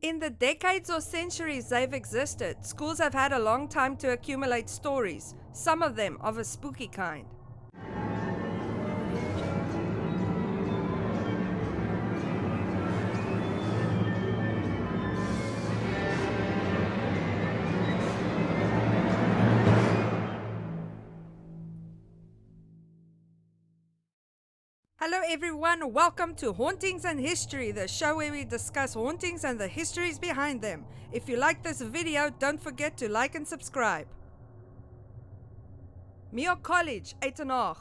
In the decades or centuries they've existed, schools have had a long time to accumulate stories, some of them of a spooky kind. Hello everyone, welcome to Hauntings and History, the show where we discuss hauntings and the histories behind them. If you like this video, don't forget to like and subscribe. Muir College, Etenach.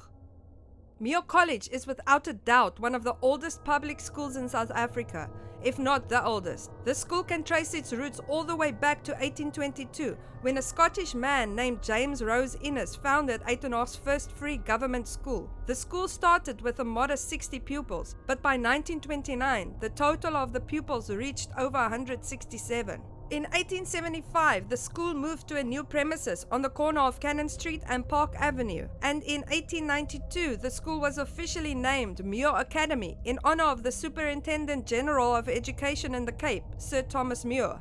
Muir College is without a doubt one of the oldest public schools in South Africa, if not the oldest. The school can trace its roots all the way back to 1822, when a Scottish man named James Rose Innes founded Etenach's first free government school. The school started with a modest 60 pupils, but by 1929, the total of the pupils reached over 167. In 1875, the school moved to a new premises on the corner of Cannon Street and Park Avenue, and in 1892, the school was officially named Muir Academy in honor of the Superintendent General of Education in the Cape, Sir Thomas Muir.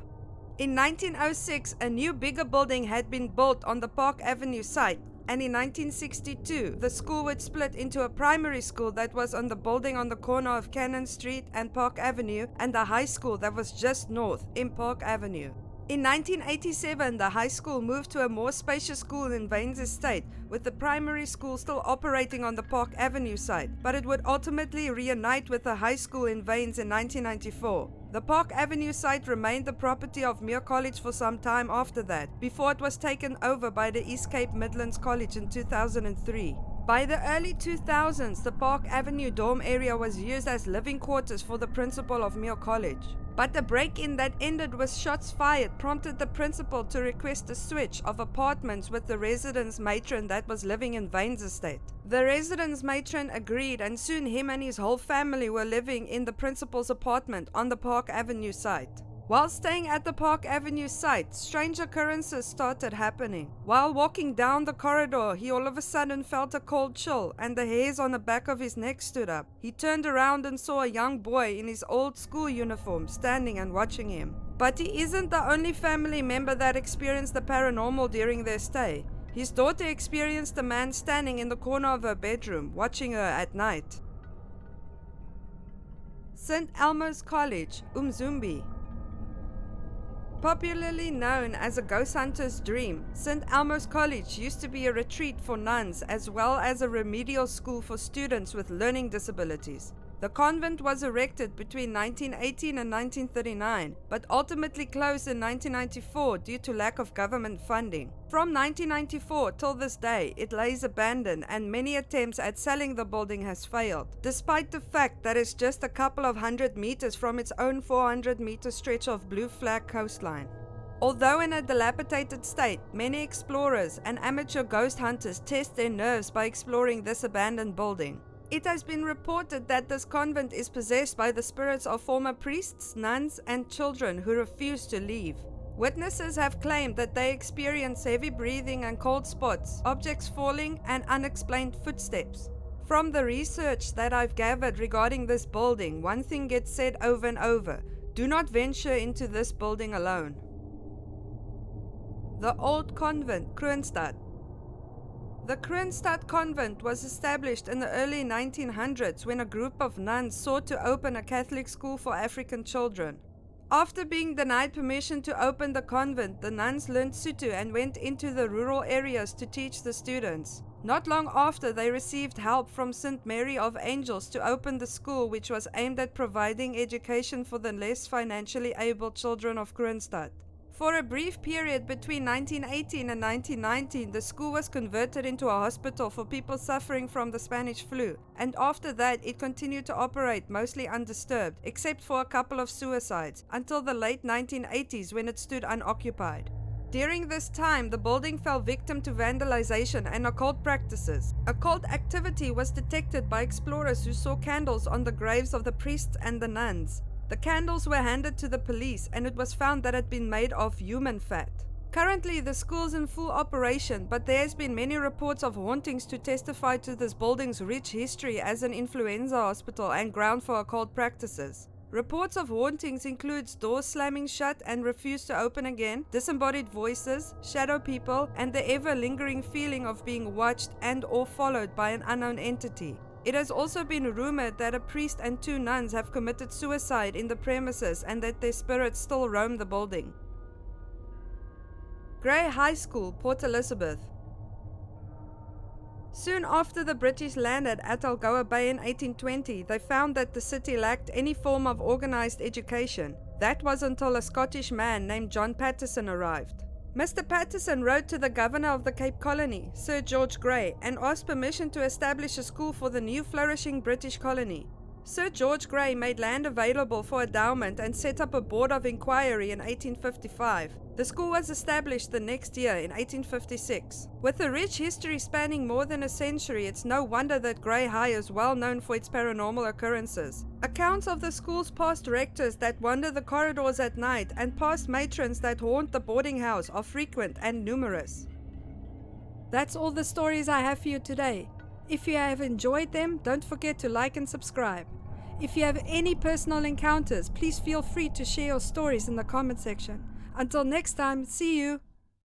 In 1906, a new bigger building had been built on the Park Avenue site, and in 1962, the school would split into a primary school that was on the building on the corner of Cannon Street and Park Avenue and a high school that was just north in Park Avenue. In 1987, the high school moved to a more spacious school in Vane's Estate, with the primary school still operating on the Park Avenue site, but it would ultimately reunite with the high school in Vane's in 1994. The Park Avenue site remained the property of Muir College for some time after that, before it was taken over by the East Cape Midlands College in 2003. By the early 2000s, the Park Avenue dorm area was used as living quarters for the principal of Muir College. But the break-in that ended with shots fired prompted the principal to request a switch of apartments with the residence matron that was living in Vane's Estate. The residence matron agreed, and soon him and his whole family were living in the principal's apartment on the Park Avenue site. While staying at the Park Avenue site, strange occurrences started happening. While walking down the corridor, he all of a sudden felt a cold chill and the hairs on the back of his neck stood up. He turned around and saw a young boy in his old school uniform standing and watching him. But he isn't the only family member that experienced the paranormal during their stay. His daughter experienced a man standing in the corner of her bedroom, watching her at night. St. Elmos College, Umzumbi. Popularly known as a ghost hunter's dream, St. Elmos College used to be a retreat for nuns as well as a remedial school for students with learning disabilities. The convent was erected between 1918 and 1939, but ultimately closed in 1994 due to lack of government funding. From 1994 till this day, it lays abandoned and many attempts at selling the building has failed, despite the fact that it's just a couple of 100 meters from its own 400-meter stretch of blue flag coastline. Although in a dilapidated state, many explorers and amateur ghost hunters test their nerves by exploring this abandoned building. It has been reported that this convent is possessed by the spirits of former priests, nuns, and children who refuse to leave. Witnesses have claimed that they experience heavy breathing and cold spots, objects falling, and unexplained footsteps. From the research that I've gathered regarding this building, one thing gets said over and over: do not venture into this building alone. The Old Convent, Kronstadt. The Kronstadt Convent was established in the early 1900s when a group of nuns sought to open a Catholic school for African children. After being denied permission to open the convent, the nuns learned Sotho and went into the rural areas to teach the students. Not long after, they received help from St. Mary of Angels to open the school, which was aimed at providing education for the less financially able children of Kronstadt. For a brief period between 1918 and 1919, the school was converted into a hospital for people suffering from the Spanish flu, and after that it continued to operate mostly undisturbed, except for a couple of suicides, until the late 1980s when it stood unoccupied. During this time, the building fell victim to vandalization and occult practices. Occult activity was detected by explorers who saw candles on the graves of the priests and the nuns. The candles were handed to the police and it was found that it had been made of human fat. Currently, the school is in full operation, but there has been many reports of hauntings to testify to this building's rich history as an influenza hospital and ground for occult practices. Reports of hauntings includes doors slamming shut and refused to open again, disembodied voices, shadow people, and the ever-lingering feeling of being watched and or followed by an unknown entity. It has also been rumored that a priest and 2 nuns have committed suicide in the premises and that their spirits still roam the building. Grey High School, Port Elizabeth. Soon after the British landed at Algoa Bay in 1820, they found that the city lacked any form of organized education. That was until a Scottish man named John Patterson arrived. Mr. Patterson wrote to the governor of the Cape Colony, Sir George Grey, and asked permission to establish a school for the new flourishing British colony. Sir George Grey made land available for endowment and set up a board of inquiry in 1855. The school was established the next year in 1856. With a rich history spanning more than a century, it's no wonder that Grey High is well known for its paranormal occurrences. Accounts of the school's past rectors that wander the corridors at night and past matrons that haunt the boarding house are frequent and numerous. That's all the stories I have for you today. If you have enjoyed them, don't forget to like and subscribe. If you have any personal encounters, please feel free to share your stories in the comment section. Until next time, see you!